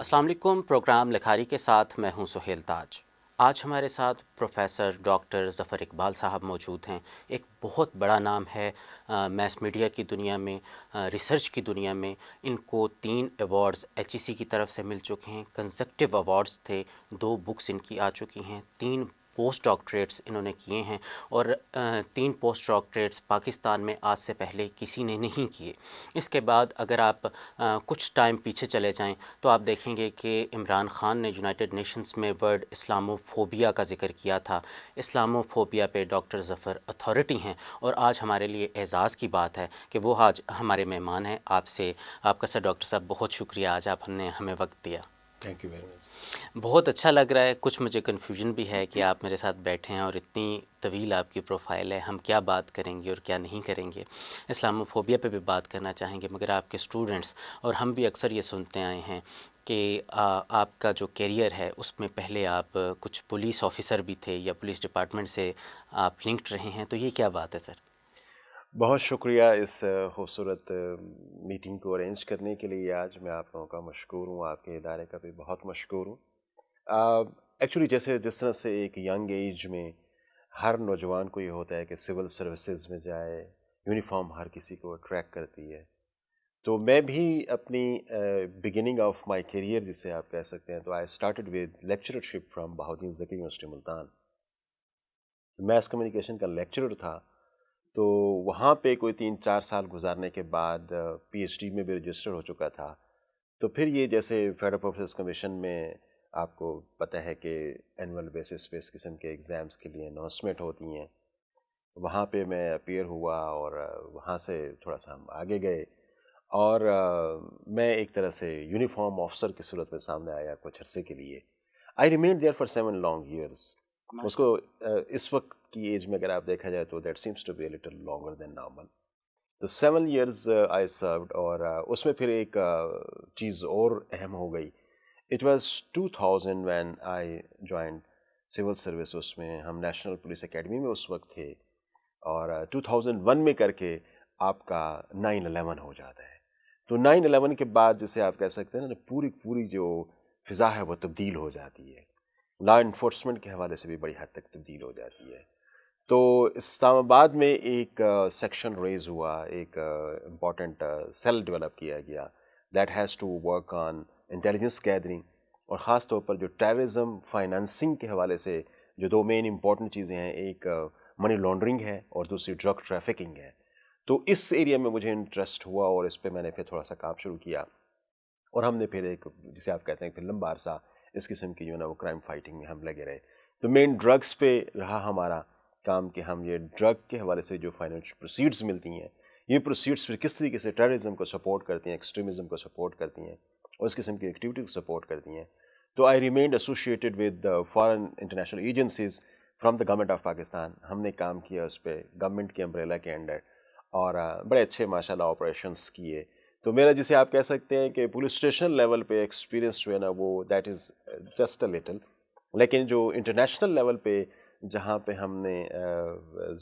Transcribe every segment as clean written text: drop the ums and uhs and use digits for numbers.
السلام علیکم. پروگرام لکھاری کے ساتھ میں ہوں سہیل تاج. آج ہمارے ساتھ پروفیسر ڈاکٹر ظفر اقبال صاحب موجود ہیں. ایک بہت بڑا نام ہے میس میڈیا کی دنیا میں, ریسرچ کی دنیا میں. ان کو 3 ایوارڈز HEC کی طرف سے مل چکے ہیں. کنزیکٹیو ایوارڈز تھے, 2 بکس ان کی آ چکی ہیں, 3 پوسٹ ڈاکٹریٹس انہوں نے کیے ہیں, اور 3 پوسٹ ڈاکٹریٹس پاکستان میں آج سے پہلے کسی نے نہیں کیے. اس کے بعد اگر آپ کچھ ٹائم پیچھے چلے جائیں تو آپ دیکھیں گے کہ عمران خان نے یونائٹڈ نیشنز میں ورڈ اسلاموفوبیا کا ذکر کیا تھا. اسلاموفوبیا پہ ڈاکٹر ظفر اتھارٹی ہیں, اور آج ہمارے لیے اعزاز کی بات ہے کہ وہ آج ہمارے مہمان ہیں. آپ کا سر ڈاکٹر صاحب بہت شکریہ, آج آپ نے ہمیں وقت دیا. Thank you very much. بہت اچھا لگ رہا ہے. کچھ مجھے کنفیوژن بھی ہے کہ آپ میرے ساتھ بیٹھے ہیں اور اتنی طویل آپ کی پروفائل ہے, ہم کیا بات کریں گے اور کیا نہیں کریں گے. اسلاموفوبیا پہ بھی بات کرنا چاہیں گے, مگر آپ کے اسٹوڈنٹس اور ہم بھی اکثر یہ سنتے آئے ہیں کہ آپ کا جو کیریئر ہے اس میں پہلے آپ کچھ پولیس آفیسر بھی تھے یا پولیس ڈپارٹمنٹ سے آپ لنکڈ رہے ہیں, تو یہ کیا بات ہے سر؟ بہت شکریہ اس خوبصورت میٹنگ کو ارینج کرنے کے لیے. آج میں آپ لوگوں کا مشکور ہوں, آپ کے ادارے کا بھی بہت مشکور ہوں. ایکچولی جس طرح سے ایک ینگ ایج میں ہر نوجوان کو یہ ہوتا ہے کہ سول سروسز میں جائے, یونیفارم ہر کسی کو اٹریکٹ کرتی ہے, تو میں بھی اپنی بگننگ آف مائی کیریئر جسے آپ کہہ سکتے ہیں, تو I started with lectureship from Bahauddin Zaki university Multan. Mass communication کا لیکچرر تھا, تو وہاں پہ کوئی 3-4 سال گزارنے کے بعد PhD میں بھی رجسٹر ہو چکا تھا. تو پھر یہ جیسے فیڈرل پبلک کمیشن میں آپ کو پتہ ہے کہ اینول بیسس پہ اس قسم کے ایگزامس کے لیے اناؤنسمنٹ ہوتی ہیں, وہاں پہ میں اپیئر ہوا اور وہاں سے تھوڑا سا ہم آگے گئے, اور میں ایک طرح سے یونیفارم آفیسر کی صورت میں سامنے آیا کچھ عرصے کے لیے. I remained there for 7 long years. اس کو اس وقت کی ایج میں اگر آپ دیکھا جائے تو that seems to be a little longer than normal. تو 7 ایئرز آئی سروڈ, اور اس میں پھر ایک چیز اور اہم ہو گئی. It was 2000 when I joined civil service. اس میں ہم نیشنل پولیس اکیڈمی میں اس وقت تھے, اور 2001 میں کر کے آپ کا 9/11 ہو جاتا ہے. تو 9/11 کے بعد جسے آپ کہہ سکتے ہیں نا, پوری جو فضا ہے وہ تبدیل ہو جاتی ہے. لا انفورسمنٹ کے حوالے سے بھی بڑی حد تک تبدیل ہو جاتی ہے. تو اسلام آباد میں ایک سیکشن ریز ہوا, ایک امپورٹنٹ سیل ڈیولپ کیا گیا that has to work on intelligence gathering, اور خاص طور پر جو ٹیررزم فائنانسنگ کے حوالے سے جو 2 مین امپورٹنٹ چیزیں ہیں, ایک منی لانڈرنگ ہے اور دوسری ڈرگ ٹریفکنگ ہے. تو اس ایریا میں مجھے انٹرسٹ ہوا, اور اس پہ میں نے پھر تھوڑا سا کام شروع کیا, اور ہم نے پھر ایک جسے آپ کہتے ہیں پھر لمبا عرصہ اس قسم کی جو ہے نا وہ کرائم فائٹنگ میں ہم لگے رہے. تو مین ڈرگس پہ رہا ہمارا کام کہ ہم یہ ڈرگ کے حوالے سے جو فائنینشیل پروسیڈز ملتی ہیں, یہ پروسیڈز پھر کس طریقے سے ٹیررزم کو سپورٹ کرتی ہیں, ایکسٹریمزم کو سپورٹ کرتی ہیں, اور اس قسم کی ایکٹیویٹی کو سپورٹ کرتی ہیں. تو I remained associated with foreign international agencies from the government of Pakistan. ہم نے کام کیا اس پہ گورنمنٹ کے امبریلا کے انڈر, اور بڑے اچھے ماشاء اللہ آپریشنس کیے. تو میرا جسے آپ کہہ سکتے ہیں کہ پولیس اسٹیشن لیول پہ ایکسپیرینس جو ہے نا وہ that is just a little, لیکن جو انٹرنیشنل لیول پہ جہاں پہ ہم نے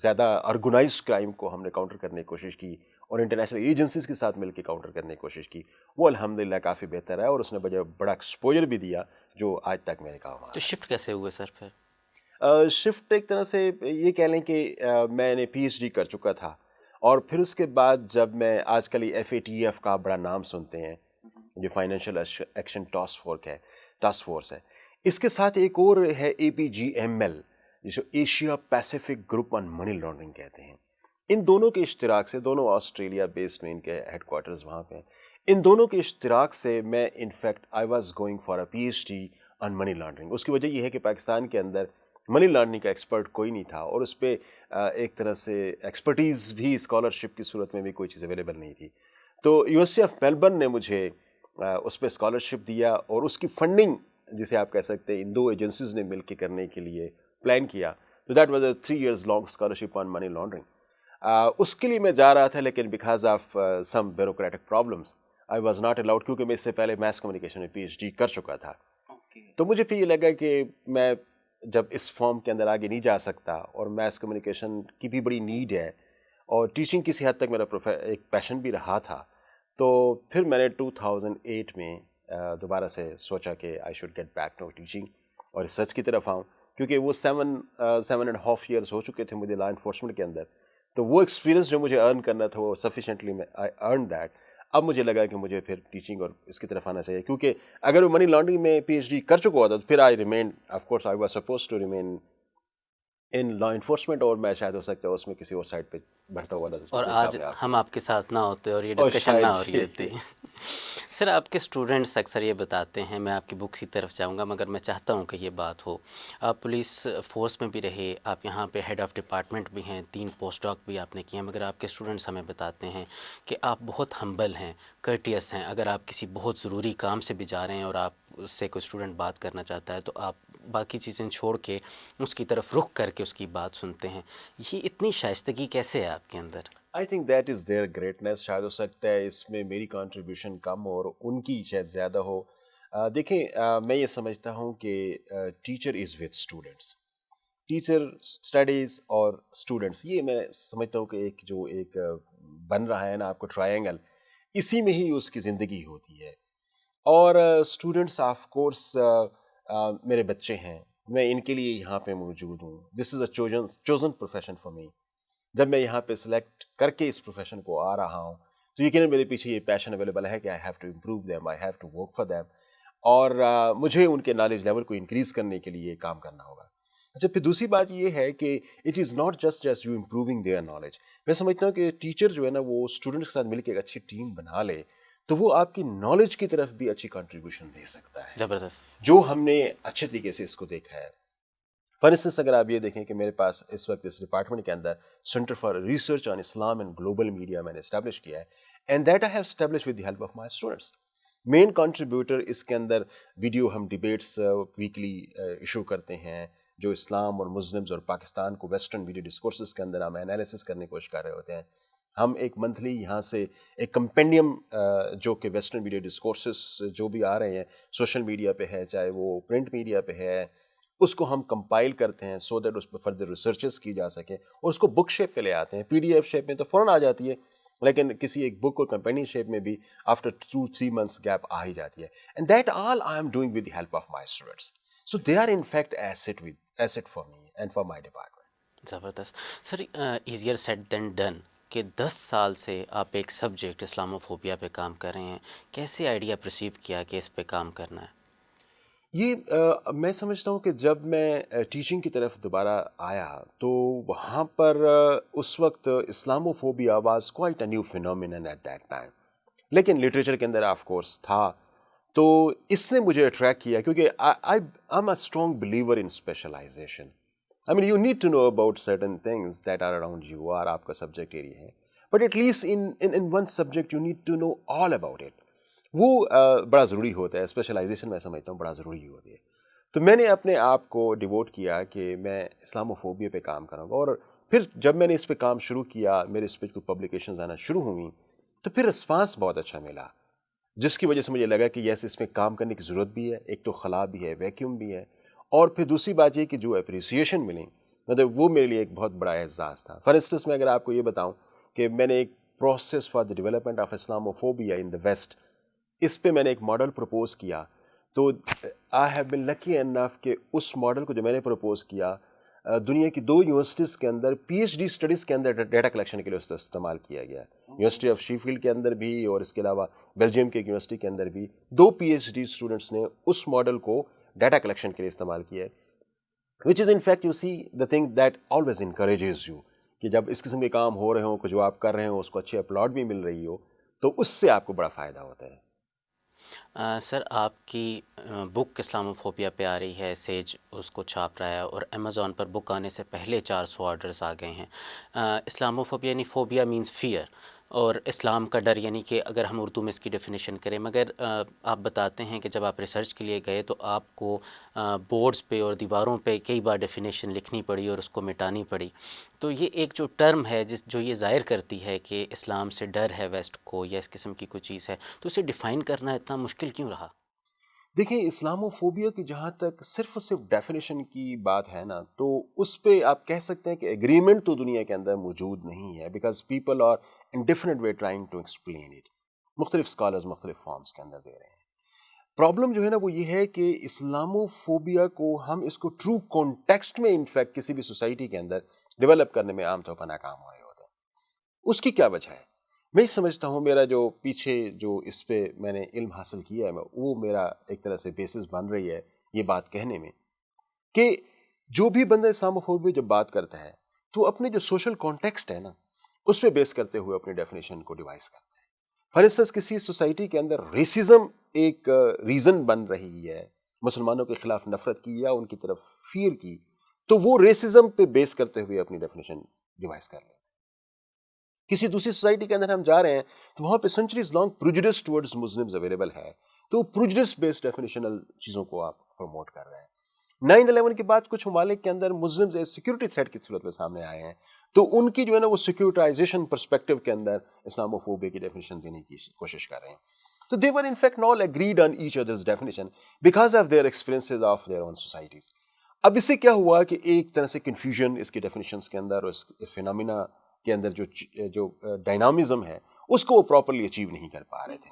زیادہ آرگنائز کرائم کو ہم نے کاؤنٹر کرنے کی کوشش کی اور انٹرنیشنل ایجنسیز کے ساتھ مل کے کاؤنٹر کرنے کی کوشش کی, وہ الحمدللہ کافی بہتر ہے, اور اس نے بڑا ایکسپوجر بھی دیا جو آج تک میرے کام آ رہا ہے. تو شفٹ کیسے ہوئے سر پھر؟ شفٹ ایک طرح سے یہ کہہ لیں کہ میں نے PhD کر چکا تھا, اور پھر اس کے بعد جب میں آج کل FATF کا بڑا نام سنتے ہیں, جو فائنینشیل ایکشن ٹاسک فورس ہے, اس کے ساتھ ایک اور ہے APGML, جسے Asia Pacific group on money laundering کہتے ہیں. ان دونوں کے اشتراک سے, دونوں آسٹریلیا بیس میں ان کے ہیڈ کوارٹرز وہاں پہ ہیں, ان دونوں کے اشتراک سے میں in fact I was going for a PhD on money laundering. اس کی وجہ یہ ہے کہ پاکستان کے اندر منی لانڈرنگ کا ایکسپرٹ کوئی نہیں تھا, اور اس پہ ایک طرح سے ایکسپرٹیز بھی اسکالرشپ کی صورت میں بھی کوئی چیز اویلیبل نہیں تھی. تو یونیورسٹی آف میلبرن نے مجھے اس پہ اسکالرشپ دیا, اور اس کی فنڈنگ جسے آپ کہہ سکتے ہیں ان 2 ایجنسیز نے مل کے کرنے کے لیے پلان کیا. تو that was a 3 years long scholarship on money laundering. اس کے لیے میں جا رہا تھا, لیکن because of some bureaucratic problems I was not allowed, کیونکہ میں اس سے پہلے میس کمیونیکیشن میں PhD کر چکا تھا. تو مجھے پھر یہ لگا کہ میں جب اس فارم کے اندر آگے نہیں جا سکتا, اور میس کمیونیکیشن کی بھی بڑی نیڈ ہے, اور ٹیچنگ کسی حد تک میرا ایک پیشن بھی رہا تھا, تو پھر میں نے 2008 میں دوبارہ سے سوچا کہ I should get back to teaching اور ریسرچ کی طرف آؤں، کیونکہ وہ 7.5 ایئرس ہو چکے تھے مجھے لا انفورسمنٹ کے اندر. تو وہ ایکسپیرینس جو مجھے ارن کرنا تھا وہ سفیشینٹلی میں آئی ارن دیٹ. اب مجھے لگا کہ مجھے پھر ٹیچنگ اور اس کی طرف آنا چاہیے، کیونکہ اگر وہ منی لانڈرنگ میں پی ایچ ڈی کر چکا ہوتا تو پھر I remain of course I was suppose to remain in law enforcement, اور میں شاید ہو سکتا ہے اس میں کسی اور سائڈ پہ بڑھتا ہوا نظر اور آج ہم آپ کے ساتھ نہ ہوتے اور یہ اور ڈسکشن نہ ہو رہی ہوتی. سر آپ کے اسٹوڈنٹس اکثر یہ بتاتے ہیں، میں آپ کی بک کی طرف جاؤں گا مگر میں چاہتا ہوں کہ یہ بات ہو، آپ پولیس فورس میں بھی رہے، آپ یہاں پہ ہیڈ آف ڈپارٹمنٹ بھی ہیں، 3 پوسٹ ڈاک بھی آپ نے کیے ہیں، مگر آپ کے اسٹوڈنٹس ہمیں بتاتے ہیں کہ آپ بہت ہمبل ہیں، کرٹیس ہیں. اگر آپ کسی بہت ضروری کام سے بھی جا رہے ہیں اور آپ اس سے کوئی اسٹوڈنٹ بات کرنا چاہتا ہے تو آپ باقی چیزیں چھوڑ کے اس کی طرف رخ کر کے اس کی بات سنتے ہیں. یہ اتنی شائستگی کیسے ہے آپ کے اندر؟ I think that is their greatness. شاید ہو سکتا ہے اس میں میری کنٹریبیوشن کم اور ان کی شاید زیادہ ہو. دیکھیں میں یہ سمجھتا ہوں کہ teacher is with students, teacher studies اور اسٹوڈنٹس، یہ میں سمجھتا ہوں کہ ایک بن رہا ہے نا آپ کو ٹرائنگل، اسی میں ہی اس کی زندگی ہوتی ہے. اور اسٹوڈنٹس آف کورس میرے بچے ہیں، میں ان کے لیے یہاں پہ موجود ہوں. دس از اے چوزن پروفیشن فار می. جب میں یہاں پہ سلیکٹ کر کے اس پروفیشن کو آ رہا ہوں تو یقیناً میرے پیچھے یہ پیشن اویلیبل ہے کہ I have to improve them, I have to work for them, اور مجھے ان کے نالج لیول کو انکریز کرنے کے لیے کام کرنا ہوگا. اچھا، پھر دوسری بات یہ ہے کہ it is not just you improving their knowledge. میں سمجھتا ہوں کہ ٹیچر جو ہے نا وہ اسٹوڈنٹس کے ساتھ مل کے ایک اچھی ٹیم بنا لے تو وہ آپ کی نالج کی طرف بھی اچھی کنٹریبیوشن دے سکتا ہے، زبردست. جو ہم نے اچھے طریقے سے اس کو دیکھا ہے. فار انسٹنس اگر آپ یہ دیکھیں کہ میرے پاس اس وقت اس ڈپارٹمنٹ کے اندر centre for research on Islam and global media میں نے اسٹیبلش کیا ہے، and that I have establish with the help of my students. Main contributor اس کے اندر ویڈیو ہم ڈبیٹس ویکلی ایشو کرتے ہیں جو اسلام اور مسلمز اور پاکستان کو ویسٹرن ویڈیو ڈسکورسز کے اندر ہم انالیسس کرنے کی کوشش کر رہے ہوتے ہیں. ہم ایک منتھلی یہاں سے ایک کمپینڈیم جو کہ ویسٹرن ویڈیو ڈسکورسز جو بھی آ رہے ہیں سوشل میڈیا پہ ہے چاہے وہ پرنٹ میڈیا پہ ہے، اس کو ہم کمپائل کرتے ہیں سو دیٹ اس پہ فردر ریسرچز کی جا سکے اور اس کو بک شیپ پہ لے آتے ہیں. پی ڈی ایف شیپ میں تو فوراً آ جاتی ہے، لیکن کسی ایک بک اور کمپینین شیپ میں بھی آفٹر 2-3 months گیپ آ ہی جاتی ہے. And that all I am doing with the help of my students. So they are in fact asset for me and for my department. زبردست. Sir easier said than done کہ 10 سال سے آپ ایک سبجیکٹ اسلاموفوبیا پہ کام کر رہے ہیں، کیسے آئیڈیا پرسیو کیا کہ اس پہ کام کرنا ہے؟ یہ میں سمجھتا ہوں کہ جب میں ٹیچنگ کی طرف دوبارہ آیا تو وہاں پر اس وقت Islamophobia was quite a new phenomenon at that time, لیکن لٹریچر کے اندر آف کورس تھا. تو اس نے مجھے اٹریکٹ کیا کیونکہ I am a strong believer in specialization. I mean you need to know about certain things that are around you, اور آپ کا سبجیکٹ ایریا ہے، but at least in one subject you need to know all about it. وہ بڑا ضروری ہوتا ہے، specialisation میں سمجھتا ہوں بڑا ضروری ہوتی ہے. تو میں نے اپنے آپ کو ڈیووٹ کیا کہ میں اسلاموفوبیا پہ کام کروں گا، اور پھر جب میں نے اس پہ کام شروع کیا میرے اس پہ کوئی پبلیکیشنز آنا شروع ہوئیں تو پھر رسپانس بہت اچھا ملا، جس کی وجہ سے مجھے لگا کہ یس اس میں کام کرنے کی ضرورت بھی ہے. ایک تو خلا بھی ہے، ویکیوم بھی ہے، اور پھر دوسری بات یہ کہ جو اپریسیشن ملی مطلب وہ میرے لیے ایک بہت بڑا اعزاز تھا. فار انسٹنس میں اگر آپ کو یہ بتاؤں کہ میں نے ایک process for the development of Islamophobia in the West, اس پہ میں نے ایک ماڈل پروپوز کیا. تو آئی ہیو بن لکی انف کہ اس ماڈل کو جو میں نے پروپوز کیا دنیا کی 2 یونیورسٹیز کے اندر پی ایچ ڈی اسٹڈیز کے اندر ڈیٹا کلیکشن کے لیے اس کا استعمال کیا گیا. یونیورسٹی آف شیفیلڈ کے اندر بھی اور اس کے علاوہ بیلجیم کے ایک یونیورسٹی کے اندر بھی 2 پی ایچ ڈی اسٹوڈنٹس نے اس ماڈل کو ڈیٹا کلیکشن کے لیے استعمال کیا ہے. Which is in fact you see the thing that always encourages you کہ جب اس قسم کے کام ہو رہے ہوں کہ جو آپ کر رہے ہوں اس کو اچھی اپلاڈ بھی مل رہی ہو تو اس سے آپ کو بڑا فائدہ ہوتا ہے. سر آپ کی بک اسلاموفوبیا پہ آ رہی ہے، سیج اس کو چھاپ رہا ہے، اور امیزون پر بک آنے سے پہلے 400 آرڈرز آ گئے ہیں. اسلاموفوبیا یعنی فوبیا مینز فیئر، اور اسلام کا ڈر یعنی کہ اگر ہم اردو میں اس کی ڈیفینیشن کریں، مگر آپ بتاتے ہیں کہ جب آپ ریسرچ کے لیے گئے تو آپ کو بورڈز پہ اور دیواروں پہ کئی بار ڈیفینیشن لکھنی پڑی اور اس کو مٹانی پڑی. تو یہ ایک جو ٹرم ہے جو یہ ظاہر کرتی ہے کہ اسلام سے ڈر ہے ویسٹ کو یا اس قسم کی کوئی چیز ہے، تو اسے ڈیفائن کرنا اتنا مشکل کیوں رہا؟ دیکھیں اسلاموفوبیا کی جہاں تک صرف اور صرف ڈیفینیشن کی بات ہے نا تو اس پہ آپ کہہ سکتے ہیں کہ ایگریمنٹ تو دنیا کے اندر موجود نہیں ہے، because people are in different way trying to explain it. مختلف اسکالرز مختلف فارمز کے اندر دے رہے ہیں. پرابلم جو ہے نا وہ یہ ہے کہ اسلاموفوبیا کو ہم اس کو ٹرو کانٹیکسٹ میں انفیکٹ کسی بھی سوسائٹی کے اندر ڈیولپ کرنے میں عام طور پر ناکام ہو رہے ہوتے ہیں. اس کی کیا وجہ ہے؟ میں سمجھتا ہوں میرا جو پیچھے جو اس پہ میں نے علم حاصل کیا ہے وہ میرا ایک طرح سے بیسس بن رہی ہے یہ بات کہنے میں کہ جو بھی بندہ اسلاموفوبیا جب بات کرتا ہے تو اپنے جو سوشل کانٹیکسٹ ہے نا اس پہ بیس کرتے ہوئے اپنی ڈیفینیشن کو ڈیوائز کرتا ہے. فار انسٹنس کسی سوسائٹی کے اندر ریسزم ایک ریزن بن رہی ہے مسلمانوں کے خلاف نفرت کی یا ان کی طرف فیر کی, تو وہ ریسزم پہ بیس کرتے ہوئے اپنی ڈیفینیشن ڈیوائز کر لیتے ہیں. کسی دوسری سوسائٹی کے اندر ہم جا رہے ہیں تو وہاں پہ centuries long prejudice towards Muslims available ہے, تو پروجڈس بیسڈ ڈیفینیشنل چیزوں کو آپ پروموٹ کر رہے ہیں. 9/11 کے بعد کچھ ممالک کے اندر مسلمز ایک سیکورٹی تھریٹ کی صورت میں سامنے آئے ہیں, تو ان کی جو ہے نا وہ سیکورٹائزیشن پرسپیکٹو کے اندر اسلاموفوبیا کی ڈیفینیشن دینے کی کوشش کر رہے ہیں. تو they were in fact all agreed on each other's definition because of their experiences of their own societies. اب اس سے کیا ہوا کہ ایک طرح سے کنفیوژن اس کی ڈیفینیشنز کے اندر اور اس فینومینا کے اندر جو ڈائنامزم ہے اس کو وہ پراپرلی اچیو نہیں کر پا رہے تھے.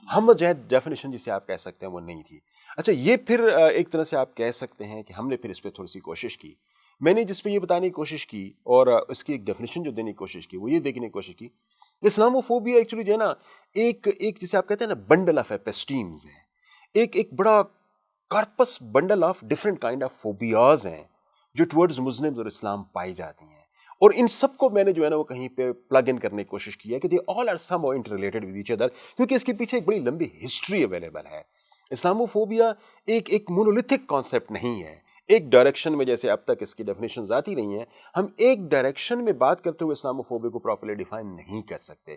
ہم جہد ڈیفینیشن جسے آپ کہہ سکتے ہیں وہ نہیں تھی. اچھا یہ پھر ایک طرح سے آپ کہہ سکتے ہیں کہ ہم نے پھر اس پہ تھوڑی سی کوشش کی. میں نے جس پہ یہ بتانے کی کوشش کی اور اس کی ایک ڈیفینیشن جو دینے کی کوشش کی وہ یہ دیکھنے کی کوشش کی اسلاموفوبیا ایکچولی جو ہے نا ایک جسے آپ کہتے ہیں نا بنڈل آف ایپسٹیمز ہے, ایک بڑا corpus bundle of different kind of phobias ہیں جو ٹورڈز مسلمز اور اسلام پائی جاتی ہیں, اور ان سب کو میں نے جو ہے نا وہ کہیں پہ پلگ ان کرنے کی کوشش کی ہے کہ they all are somehow interrelated with each other, کیونکہ اس کے پیچھے ایک بڑی لمبی ہسٹری اویلیبل ہے. اسلاموفوبیا ایک مونولیتھک کانسیپٹ نہیں ہے, ایک ڈائریکشن میں جیسے اب تک اس کی ڈیفینیشنز آتی رہی ہیں, ہم ایک ڈائریکشن میں بات کرتے ہوئے اسلاموفوبیا کو پراپرلی ڈیفائن نہیں کر سکتے.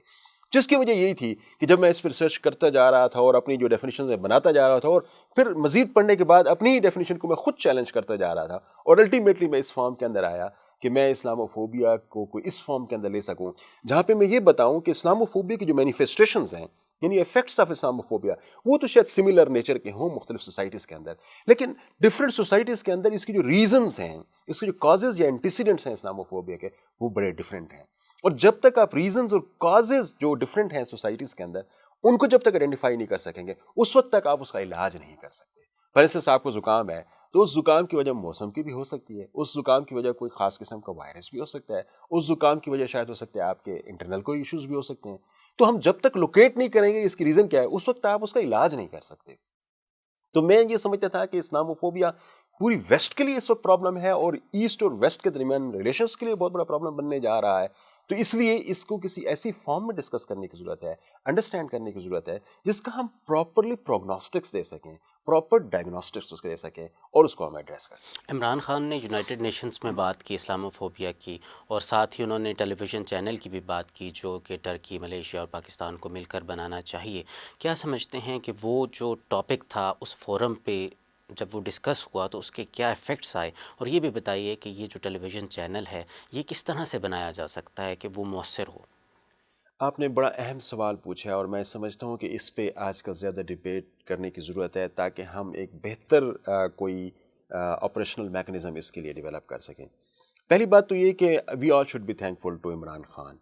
جس کی وجہ یہی تھی کہ جب میں اس پر ریسرچ کرتا جا رہا تھا اور اپنی جو ڈیفینیشنز بناتا جا رہا تھا اور پھر مزید پڑھنے کے بعد اپنی ڈیفینیشن کو میں خود چیلنج کرتا جا رہا تھا, اور الٹیمیٹلی میں اس فارم کے اندر آیا کہ میں اسلاموفوبیا کو کوئی اس فارم کے اندر لے سکوں جہاں پہ میں یہ بتاؤں کہ اسلاموفوبیا کی جو مینیفیسٹیشنز ہیں یعنی ایفیکٹس آف اسلاموفوبیا وہ تو شاید سملر نیچر کے ہوں مختلف سوسائٹیز کے اندر, لیکن ڈفرینٹ سوسائٹیز کے اندر اس کی جو ریزنز ہیں, اس کے جو کازز یا انٹیسیڈنٹس ہیں اسلاموفوبیا کے وہ بڑے ڈفرینٹ ہیں. اور جب تک آپ ریزنز اور کازز جو ڈفرینٹ ہیں سوسائٹیز کے اندر ان کو جب تک آئیڈینٹیفائی نہیں کر سکیں گے اس وقت تک آپ اس کا علاج نہیں کر سکتے. فار انسٹنس آپ کو زکام ہے تو اس زکام کی وجہ موسم کی بھی ہو سکتی ہے, اس زکام کی وجہ کوئی خاص قسم کا وائرس بھی ہو سکتا ہے, اس زکام کی وجہ شاید ہو سکتا ہے آپ کے انٹرنل کوئی ایشوز بھی ہو سکتے ہیں. تو ہم جب تک لوکیٹ نہیں کریں گے اس کی ریزن کیا ہے اس وقت آپ اس کا علاج نہیں کر سکتے. تو میں یہ سمجھتا تھا کہ اسلاموفوبیا پوری ویسٹ کے لیے اس وقت پرابلم ہے اور ایسٹ اور ویسٹ کے درمیان ریلیشنز کے لیے بہت بڑا پرابلم بننے جا رہا ہے. تو اس لیے اس کو کسی ایسی فارم میں ڈسکس کرنے کی ضرورت ہے, انڈرسٹینڈ کرنے کی ضرورت ہے جس کا ہم پراپرلی پروگنوسٹکس دے سکیں, پراپر ڈائگنوسٹکس اس کے دے سکیں اور اس کو ہم ایڈریس کر سکیں. عمران خان نے یونائٹڈ نیشنز میں بات کی اسلاموفوبیا کی, اور ساتھ ہی انہوں نے ٹیلی ویژن چینل کی بھی بات کی جو کہ ٹرکی, ملیشیا اور پاکستان کو مل کر بنانا چاہیے. کیا سمجھتے ہیں کہ وہ جو ٹاپک تھا اس فورم پہ جب وہ ڈسکس ہوا تو اس کے کیا ایفیکٹس آئے, اور یہ بھی بتائیے کہ یہ جو ٹیلی ویژن چینل ہے یہ کس طرح سے بنایا جا سکتا ہے کہ وہ مؤثر ہو؟ آپ نے بڑا اہم سوال پوچھا ہے اور میں سمجھتا ہوں کہ اس پہ آج کل زیادہ ڈیبیٹ کرنے کی ضرورت ہے تاکہ ہم ایک بہتر کوئی آپریشنل میکنزم اس کے لیے ڈیولپ کر سکیں. پہلی بات تو یہ کہ we all should be thankful to Imran Khan,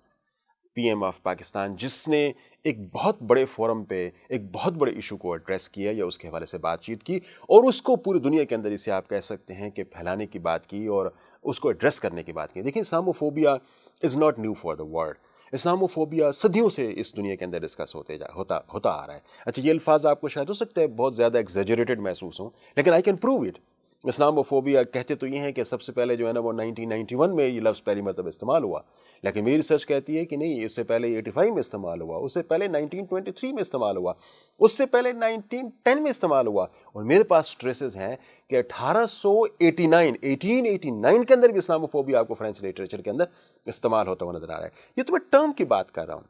PM of آف پاکستان, جس نے ایک بہت بڑے فورم پہ ایک بہت بڑے ایشو کو ایڈریس کیا یا اس کے حوالے سے بات چیت کی اور اس کو پوری دنیا کے اندر اسے آپ کہہ سکتے ہیں کہ پھیلانے کی بات کی اور اس کو ایڈریس کرنے کی بات کی. دیکھیں Islamophobia is not new for the world. Islamophobia صدیوں سے اس دنیا کے اندر ڈسکس ہوتا آ رہا ہے. اچھا یہ الفاظ آپ کو شاید ہو سکتا ہے بہت زیادہ ایگزیجریٹڈ محسوس ہوں, لیکن I can prove it. Islamophobia کہتے تو یہ ہیں کہ سب سے پہلے جو ہے نا وہ 1991 میں یہ لفظ پہلی مرتبہ استعمال ہوا, لیکن میری ریسرچ کہتی ہے کہ نہیں, اس سے پہلے 85 میں استعمال ہوا, اس سے پہلے 1923 میں استعمال ہوا, اس سے پہلے 1910 میں استعمال ہوا, اور میرے پاس ٹریسز ہیں کہ 1889 کے اندر بھی اسلاموفوبیا آپ کو فرینچ لٹریچر کے اندر استعمال ہوتا ہوا نظر آ رہا ہے. یہ تو میں ٹرم کی بات کر رہا ہوں,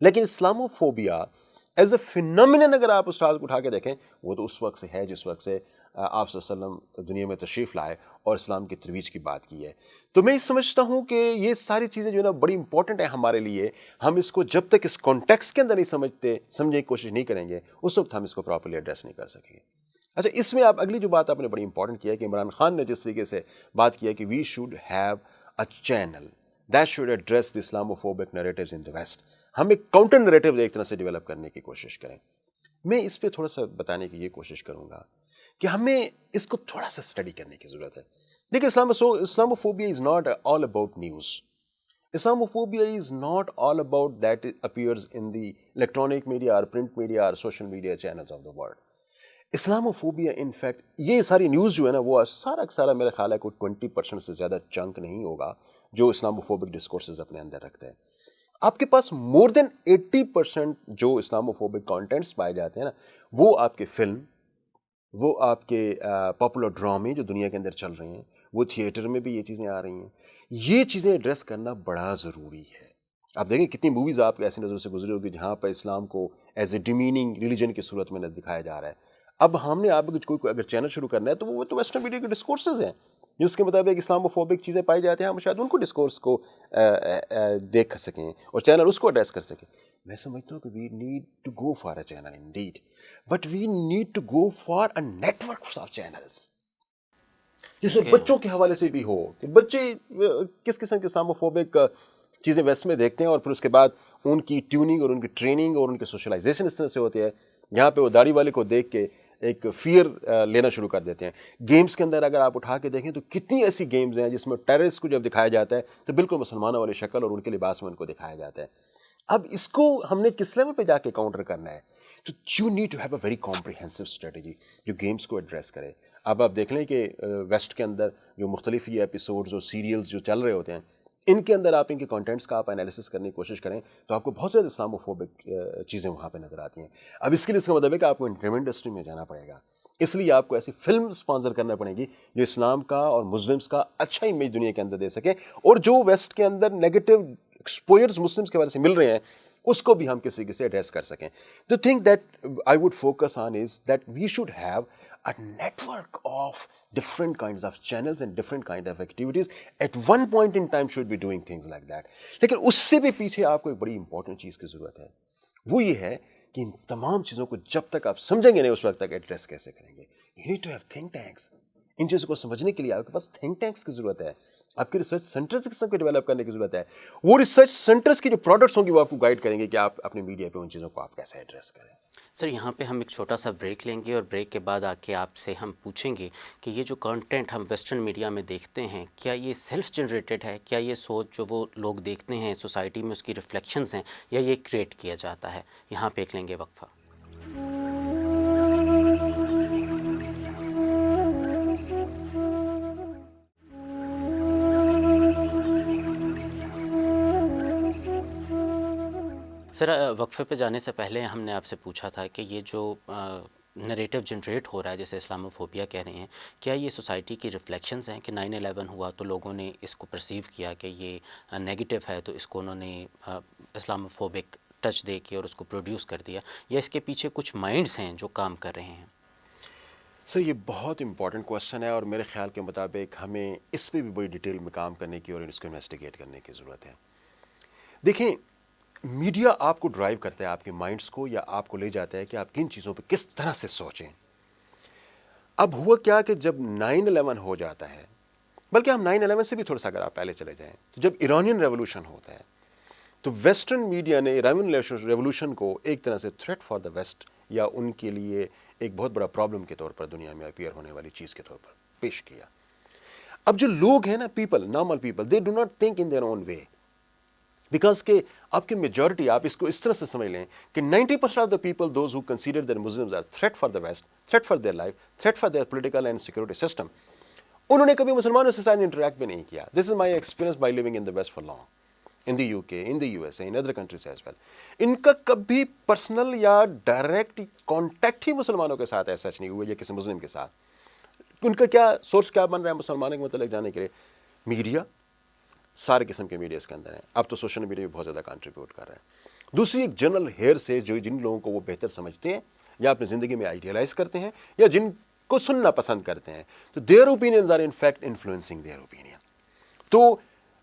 لیکن اسلاموفوبیا ایز اے فینومینن اگر آپ استاد کو اٹھا کے دیکھیں وہ تو اس وقت سے ہے جس وقت سے آپ صلی اللہ علیہ وسلم دنیا میں تشریف لائے اور اسلام کی ترویج کی بات کی ہے. تو میں سمجھتا ہوں کہ یہ ساری چیزیں جو ہے نا بڑی امپورٹنٹ ہیں ہمارے لیے. ہم اس کو جب تک اس کانٹیکس کے اندر نہیں سمجھنے کی کوشش نہیں کریں گے اس وقت ہم اس کو پراپرلی ایڈریس نہیں کر سکیں گے. اچھا اس میں آپ اگلی جو بات آپ نے بڑی امپورٹنٹ کیا ہے کہ عمران خان نے جس طریقے سے بات کیا کہ we should have a channel that should address the Islamophobic narratives in the West. ہم ایک کاؤنٹر نیریٹو ایک طرح سے ڈیولپ کرنے کی کوشش کریں. میں اس پہ تھوڑا سا بتانے کی یہ کوشش کروں گا کہ ہمیں اس کو تھوڑا سا اسٹڈی کرنے کی ضرورت ہے. دیکھیں Islamophobia is not all about news. Islamophobia is not all about that it appears in the electronic media or print media or social media channels of the world. Islamophobia in fact یہ ساری news جو ہے نا وہ سارا میرا خیال ہے کوئی 20% سے زیادہ چنک نہیں ہوگا جو اسلاموفوبک ڈسکورسز اپنے اندر رکھتے ہیں. آپ کے پاس مور دین 80% جو اسلاموفوبک کانٹینٹس پائے جاتے ہیں نا وہ آپ کے فلم، وہ آپ کے پاپولر ڈرامے جو دنیا کے اندر چل رہے ہیں، وہ تھیٹر میں بھی یہ چیزیں آ رہی ہیں. یہ چیزیں ایڈریس کرنا بڑا ضروری ہے. آپ دیکھیں کتنی موویز آپ ایسی نظروں سے گزری ہوگی جہاں پر اسلام کو ایز اے ڈیمیننگ ریلیجن کی صورت میں دکھایا جا رہا ہے. اب ہم نے آپ کوئی اگر چینل شروع کرنا ہے تو وہ تو ویسٹرن میڈیا کے ڈسکورسز ہیں جس کے مطابق اسلاموفوبک چیزیں پائی جاتی ہیں. ہم شاید ان کو ڈسکورس کو دیکھ سکیں اور چینل اس کو ایڈریس کر سکیں. میں سمجھتا ہوں کہ we need to go for a channel indeed, but we need to go for a network of channels جس میں بچوں کے حوالے سے بھی ہو کہ بچے کس قسم کے اسلاموفوبک چیزیں ویسٹ میں دیکھتے ہیں اور پھر اس کے بعد ان کی ٹیوننگ اور ان کی ٹریننگ اور ان کی سوشلائزیشن اس طرح سے ہوتی ہے یہاں پہ وہ داڑھی والے کو دیکھ کے ایک فیئر لینا شروع کر دیتے ہیں. گیمز کے اندر اگر آپ اٹھا کے دیکھیں تو کتنی ایسی گیمز ہیں جس میں ٹیررسٹ کو جب دکھایا جاتا ہے تو بالکل مسلمانوں والی شکل اور ان کے لباس میں ان کو دکھایا جاتا ہے. اب اس کو ہم نے کس لیول پہ جا کے کاؤنٹر کرنا ہے؟ تو you need to have a very comprehensive strategy جو گیمز کو ایڈریس کرے. اب آپ دیکھ لیں کہ ویسٹ کے اندر جو مختلف یہ ایپیسوڈز اور سیریلز جو چل رہے ہوتے ہیں ان کے اندر آپ ان کے کانٹینٹس کا آپ انالیسس کرنے کی کوشش کریں تو آپ کو بہت زیادہ اسلاموفوبک چیزیں وہاں پہ نظر آتی ہیں. اب اس کے لیے اس کا مطلب ہے کہ آپ کو انٹرٹینمنٹ انڈسٹری میں جانا پڑے گا. اس لیے آپ کو ایسی فلم اسپانسر کرنا پڑے گی جو اسلام کا اور مسلمس کا اچھا امیج دنیا کے اندر دے سکے اور جو ویسٹ کے اندر نیگیٹو ایکسپوئرز مسلمس کے وجہ سے مل رہے ہیں اس کو بھی ہم کسی سے ایڈریس کر سکیں. The thing that I would focus on is that we should have a network of different kinds of channels and different kind of activities. At one point in time should be doing things like that. لیکن اس سے بھی پیچھے آپ کو ایک بڑی important چیز کی ضرورت ہے. وہ یہ ہے کہ ان تمام چیزوں کو جب تک آپ سمجھیں گے نہیں اس وقت تک ایڈریس کیسے کریں گے. You need to have think tanks. ان چیزوں کو سمجھنے کے لیے آپ کے پاس تھنک ٹینکس کی ضرورت ہے. آپ کے ریسرچ سینٹرز قسم کے ڈیولپ کرنے کی ضرورت ہے. وہ ریسرچ سینٹرز کی جو پروڈکٹس ہوں گی وہ آپ کو گائیڈ کریں گے کہ آپ اپنے میڈیا پہ ان چیزوں کو آپ کیسے ایڈریس کریں. سر یہاں پہ ہم ایک چھوٹا سا بریک لیں گے اور بریک کے بعد آ کے آپ سے ہم پوچھیں گے کہ یہ جو کانٹینٹ ہم ویسٹرن میڈیا میں دیکھتے ہیں کیا یہ سیلف جنریٹڈ ہے، کیا یہ سوچ جو وہ لوگ دیکھتے ہیں سوسائٹی میں اس کی ریفلیکشنز ہیں یا یہ کریٹ کیا جاتا ہے. یہاں پہ ایک لیں گے وقفہ. سر وقفے پہ جانے سے پہلے ہم نے آپ سے پوچھا تھا کہ یہ جو نریٹو جنریٹ ہو رہا ہے جیسے اسلاموفوبیا کہہ رہے ہیں کیا یہ سوسائٹی کی ریفلیکشنز ہیں کہ 9/11 ہوا تو لوگوں نے اس کو پرسیو کیا کہ یہ نیگیٹو ہے تو اس کو انہوں نے اسلاموفوبک ٹچ دے کے اور اس کو پروڈیوس کر دیا، یا اس کے پیچھے کچھ مائنڈز ہیں جو کام کر رہے ہیں؟ سر یہ بہت امپورٹنٹ کویشچن ہے اور میرے خیال کے مطابق ہمیں اس پہ بھی بڑی ڈیٹیل میں کام کرنے کی اور اس کو انویسٹیگیٹ کرنے کی ضرورت ہے. دیکھیں میڈیا آپ کو ڈرائیو کرتا ہے آپ کے مائنڈس کو یا آپ کو لے جاتا ہے کہ آپ کن چیزوں پہ کس طرح سے سوچیں. اب ہوا کیا کہ جب 9/11 ہو جاتا ہے، بلکہ ہم 9/11 سے بھی تھوڑا سا اگر آپ پہلے چلے جائیں تو جب ایرانین ریولوشن ہوتا ہے تو ویسٹرن میڈیا نے ایرانین ریولوشن کو ایک طرح سے تھریٹ فار دا ویسٹ یا ان کے لیے ایک بہت بڑا پرابلم کے طور پر دنیا میں اپیئر ہونے والی چیز کے طور پر پیش کیا. اب جو لوگ ہیں نا normal people they do not think in their own way because کہ آپ کی میجورٹی آپ اس کو اس طرح سے سمجھ لیں کہ 90% of the people those who consider their Muslims are threat for the West, threat for their life, threat for their political and security system. انہوں نے کبھی مسلمانوں سے ساتھ انٹریکٹ بھی نہیں کیا. This is my experience by living in the West for long in the UK, in the USA, in other countries as well. ان کا کبھی پرسنل یا ڈائریکٹ کانٹیکٹ ہی مسلمانوں کے ساتھ ایسا نہیں ہوا یا کسی مسلم کے ساتھ. ان کا کیا سورس کیا بن رہا ہے مسلمانوں کے متعلق جانے کے لیے؟ میڈیا، سارے قسم کے میڈیا اس کے اندر ہیں. اب تو سوشل میڈیا بھی بہت زیادہ کنٹریبیوٹ کر رہا ہے. دوسری ایک جنرل ہیئر سے جو جن لوگوں کو وہ بہتر سمجھتے ہیں یا اپنی زندگی میں آئیڈیالائز کرتے ہیں یا جن کو سننا پسند کرتے ہیں تو their opinions are in fact influencing their opinion. تو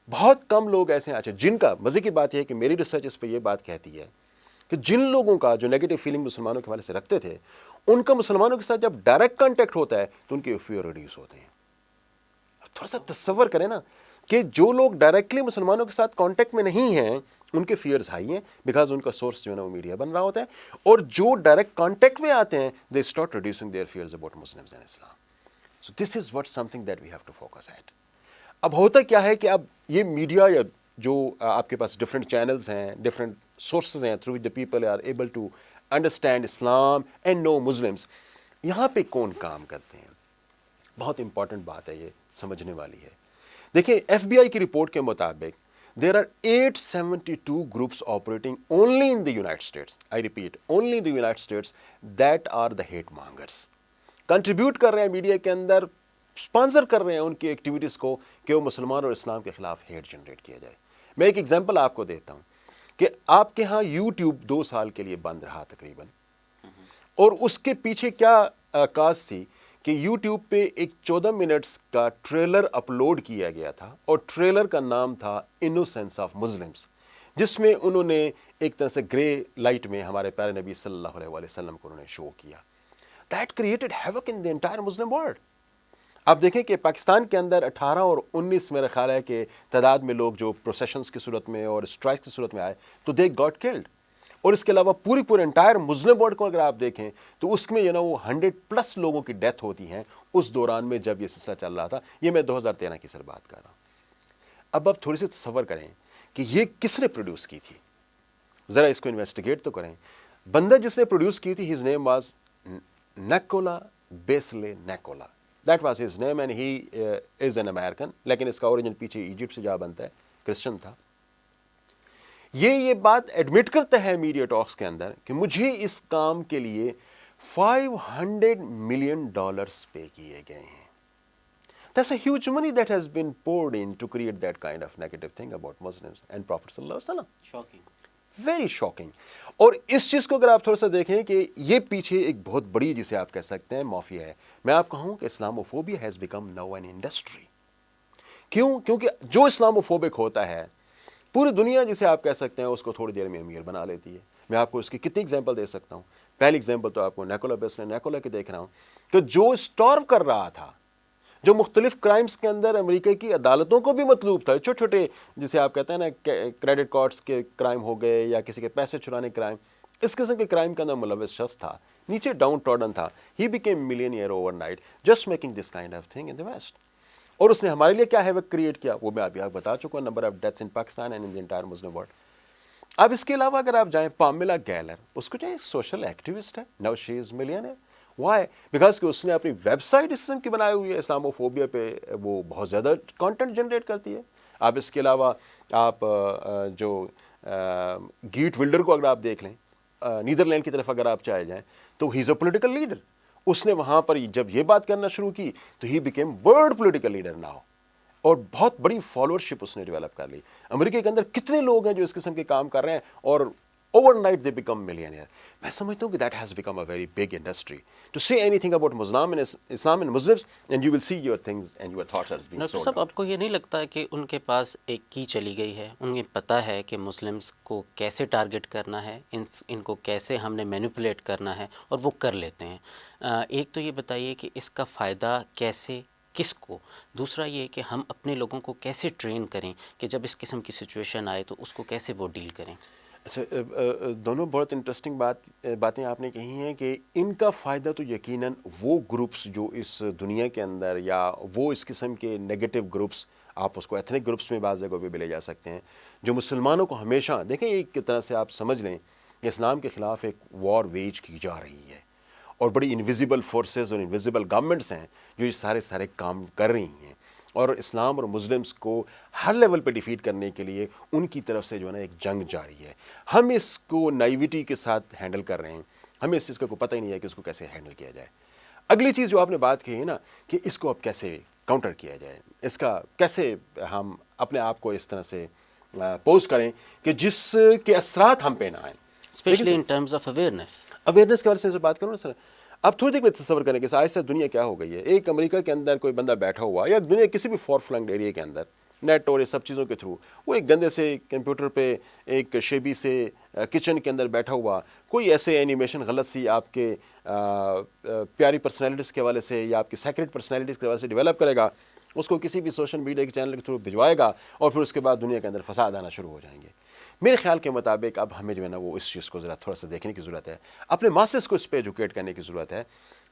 بہت کم لوگ ایسے ہیں. اچھا جن کا مزے کی بات یہ ہے کہ میری ریسرچ اس پہ یہ بات کہتی ہے کہ جن لوگوں کا جو نیگیٹو فیلنگ مسلمانوں کے حوالے سے رکھتے تھے ان کا مسلمانوں کے ساتھ جب ڈائریکٹ کانٹیکٹ ہوتا ہے تو ان کے فیئر ریڈیوس ہوتے ہیں. اب تھوڑا سا تصور کریں نا کہ جو لوگ ڈائریکٹلی مسلمانوں کے ساتھ کانٹیکٹ میں نہیں ہیں ان کے فیئرز ہائی ہیں بیکاز ان کا سورس جو ہے نا وہ میڈیا بن رہا ہوتا ہے، اور جو ڈائریکٹ کانٹیکٹ میں آتے ہیں they start reducing their fears about Muslims and Islam. So this is what something that we have to focus at. اب ہوتا کیا ہے کہ اب یہ میڈیا یا جو آپ کے پاس ڈفرینٹ چینلز ہیں، ڈفرینٹ سورسز ہیں through the people are able to understand Islam and know Muslims, یہاں پہ کون کام کرتے ہیں؟ بہت امپورٹنٹ بات ہے، یہ سمجھنے والی ہے. دیکھیں ایف بی آئی کی رپورٹ کے مطابق there are 872 groups operating only in the United States. I repeat, only in the United States that are the hate mongers. Contribute کر رہے ہیں میڈیا کے اندر، اسپانسر کر رہے ہیں ان کی ایکٹیویٹیز کو کہ وہ مسلمان اور اسلام کے خلاف ہیٹ جنریٹ کیا جائے. میں ایک ایگزامپل آپ کو دیتا ہوں کہ آپ کے ہاں یوٹیوب 2 سال کے لیے بند رہا تقریباً، اور اس کے پیچھے کیا کاز تھی کہ یوٹیوب پہ ایک 14 منٹس کا ٹریلر اپلوڈ کیا گیا تھا، اور ٹریلر کا نام تھا انوسینس آف مسلمس، جس میں انہوں نے ایک طرح سے گرے لائٹ میں ہمارے پیارے نبی صلی اللہ علیہ وسلم کو انہوں نے شو کیا. That created havoc in the entire Muslim world. آپ دیکھیں کہ پاکستان کے اندر 18 اور 19 میرا خیال ہے کہ تعداد میں لوگ جو پروسیشنز کی صورت میں اور اسٹرائک کی صورت میں آئے تو دے گاٹ کلڈ. اور اس کے علاوہ پوری انٹائر مسلم ورلڈ کو اگر آپ دیکھیں تو اس میں وہ 100+ لوگوں کی ڈیتھ ہوتی ہیں اس دوران میں جب یہ سلسلہ چل رہا تھا. یہ میں 2013 کی سر بات کر رہا ہوں. اب آپ تھوڑی سی تصور کریں کہ یہ کس نے پروڈیوس کی تھی، ذرا اس کو انویسٹیگیٹ تو کریں. بندہ جس نے پروڈیوس کی تھی، his name was Nicola Beasley Nicola. That was his name and he is an American, لیکن اس کا اوریجن پیچھے ایجپٹ سے جا بنتا ہے، کرسچن تھا. یہ بات ایڈمٹ کرتا ہے میڈیا ٹاکس کے اندر کہ مجھے اس کام کے لیے $500 ملین پے کیے گئے ہیں. That's a huge money that has been poured in to create that kind of negative thing about Muslims and Prophet sallallahu alaihi wasallam. Shocking. Very shocking. اور اس چیز کو اگر آپ تھوڑا سا دیکھیں کہ یہ پیچھے ایک بہت بڑی جسے آپ کہہ سکتے ہیں مافیا ہے. میں آپ کہوں کہ Islamophobia has become now an industry. کیوں؟ کیونکہ جو اسلاموفوبک ہوتا ہے پوری دنیا جسے آپ کہہ سکتے ہیں اس کو تھوڑی دیر میں امیر بنا لیتی ہے. میں آپ کو اس کی کتنی ایگزامپل دے سکتا ہوں. پہلی ایگزامپل تو آپ کو نیکولا بیسلے نیکولا کی دیکھ رہا ہوں کہ جو اسٹارو کر رہا تھا، جو مختلف کرائمز کے اندر امریکہ کی عدالتوں کو بھی مطلوب تھا، چھوٹے چھوٹے جسے آپ کہتے ہیں نا کریڈٹ کارڈز کے کرائم ہو گئے یا کسی کے پیسے چرانے کرائم، اس قسم کے کرائم کے اندر ملوث شخص تھا، نیچے ڈاؤن ٹراڈن تھا. He became millionaire overnight just making this kind of thing in the West. اور اس نے ہمارے لیے کیا ہیوک کریٹ کیا وہ میں ابھی آپ بتا چکا ہوں، number of deaths in Pakistan and in the entire Muslim world. اب اس کے علاوہ اگر آپ جائیں پامیلا گیلر، اس کو چاہیے سوشل ایکٹیوسٹ ہے، now she is millionaire. Why? Because کہ اس نے اپنی ویب سائٹ اس قسم کی بنائی ہوئی ہے اسلاموفوبیا پہ، وہ بہت زیادہ کانٹینٹ جنریٹ کرتی ہے. آپ اس کے علاوہ آپ جو گیٹ ولڈر کو اگر آپ دیکھ لیں، نیدرلینڈ کی طرف اگر آپ چاہے جائیں تو ہی از اے پولیٹیکل لیڈر. اس نے وہاں پر جب یہ بات کرنا شروع کی تو he became world political leader now, اور بہت بڑی فالوورشپ اس نے ڈیولپ کر لی. امریکہ کے اندر کتنے لوگ ہیں جو اس قسم کے کام کر رہے ہیں اور over night they became millionaire. میں سمجھتا ہوں کہ that has become a very big industry to say anything about Islam and Muslims and you will see your things and your thoughts are being doctor sold صاحب، out. آپ کو یہ نہیں لگتا کہ ان کے پاس ایک کی چلی گئی ہے، انہیں پتہ ہے کہ مسلمس کو کیسے ٹارگٹ کرنا ہے، ان کو کیسے ہم نے مینیپولیٹ کرنا ہے، اور وہ کر لیتے ہیں؟ ایک تو یہ بتائیے کہ اس کا فائدہ کیسے، کس کو؟ دوسرا یہ کہ ہم اپنے لوگوں کو کیسے ٹرین کریں کہ جب اس قسم کی سچویشن آئے تو اس کو کیسے وہ ڈیل کریں؟ اچھا، دونوں بہت انٹرسٹنگ باتیں آپ نے کہی ہیں کہ ان کا فائدہ تو یقیناً وہ گروپس جو اس دنیا کے اندر یا وہ اس قسم کے نیگیٹو گروپس، آپ اس کو ایتھنک گروپس میں بعض جگہوں پہ بھی لے جا سکتے ہیں، جو مسلمانوں کو ہمیشہ دیکھیں ایک طرح سے آپ سمجھ لیں کہ اسلام کے خلاف ایک وار ویج کی جا رہی ہے، اور بڑی انویزیبل فورسز اور انویزیبل گورنمنٹس ہیں جو یہ سارے کام کر رہی ہیں، اور اسلام اور مسلمس کو ہر لیول پہ ڈیفیٹ کرنے کے لیے ان کی طرف سے جو ہے نا ایک جنگ جاری ہے. ہم اس کو نائیوٹی کے ساتھ ہینڈل کر رہے ہیں، ہمیں اس چیز کا کوئی پتہ ہی نہیں ہے کہ اس کو کیسے ہینڈل کیا جائے. اگلی چیز جو آپ نے بات کہی ہے نا کہ اس کو اب کیسے کاؤنٹر کیا جائے، اس کا کیسے ہم اپنے آپ کو اس طرح سے پوز کریں کہ جس کے اثرات ہم پہ نہ آئیں، especially in terms of awareness کے حوالے سے بات کروں نا سر. اب تھوڑی دیر تصور کریں کہ آج سے دنیا کیا ہو گئی ہے. ایک امریکہ کے اندر کوئی بندہ بیٹھا ہوا یا دنیا کسی بھی فار فلنگ ایریا کے اندر نیٹ اور یہ سب چیزوں کے تھرو وہ ایک گندے سے کمپیوٹر پہ ایک شیبی سے کچن کے اندر بیٹھا ہوا کوئی ایسے اینیمیشن غلط سی آپ کے پیاری پرسنالٹیز کے حوالے سے یا آپ کی سیکریٹ پرسنالٹیز کے حوالے سے ڈیولپ کرے گا اس کو کسی بھی سوشل میڈیا کے چینل کے تھرو بھجوائے گا اور پھر اس کے بعد دنیا کے اندر فساد آنا شروع ہو جائیں گے. میرے خیال کے مطابق اب ہمیں جو ہے نا وہ اس چیز کو ذرا تھوڑا سا دیکھنے کی ضرورت ہے, اپنے ماسز کو اس پہ ایجوکیٹ کرنے کی ضرورت ہے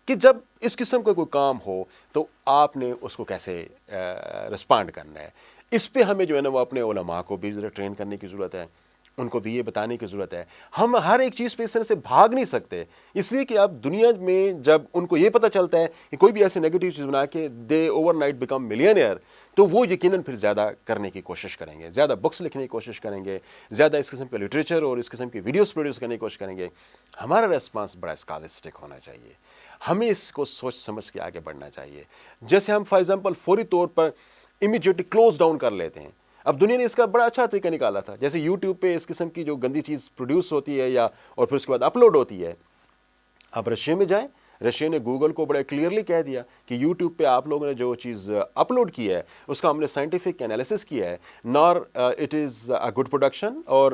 کہ جب اس قسم کا کوئی کام ہو تو آپ نے اس کو کیسے رسپانڈ کرنا ہے. اس پہ ہمیں جو ہے نا وہ اپنے علماء کو بھی ذرا ٹرین کرنے کی ضرورت ہے, ان کو بھی یہ بتانے کی ضرورت ہے. ہم ہر ایک چیز پہ اس طرح سے بھاگ نہیں سکتے, اس لیے کہ اب دنیا میں جب ان کو یہ پتہ چلتا ہے کہ کوئی بھی ایسی نیگیٹو چیز بنا کے دے اوور نائٹ بیکم ملینئر, تو وہ یقیناً پھر زیادہ کرنے کی کوشش کریں گے, زیادہ بکس لکھنے کی کوشش کریں گے, زیادہ اس قسم کا لٹریچر اور اس قسم کی ویڈیوز پروڈیوس کرنے کی کوشش کریں گے. ہمارا ریسپانس بڑا اسکالسٹک ہونا چاہیے, ہمیں اس کو سوچ سمجھ کے آگے بڑھنا چاہیے. جیسے ہم فار ایگزامپل فوری طور پر امیڈیٹلی کلوز ڈاؤن کر لیتے ہیں. اب دنیا نے اس کا بڑا اچھا طریقہ نکالا تھا, جیسے یوٹیوب پہ اس قسم کی جو گندی چیز پروڈیوس ہوتی ہے یا اور پھر اس کے بعد اپلوڈ ہوتی ہے. آپ رشیا میں جائیں, رشیا نے گوگل کو بڑے کلیئرلی کہہ دیا کہ یوٹیوب پہ آپ لوگوں نے جو چیز اپلوڈ کی ہے اس کا ہم نے سائنٹیفک انالیسس کیا ہے, نار it is a good production, اور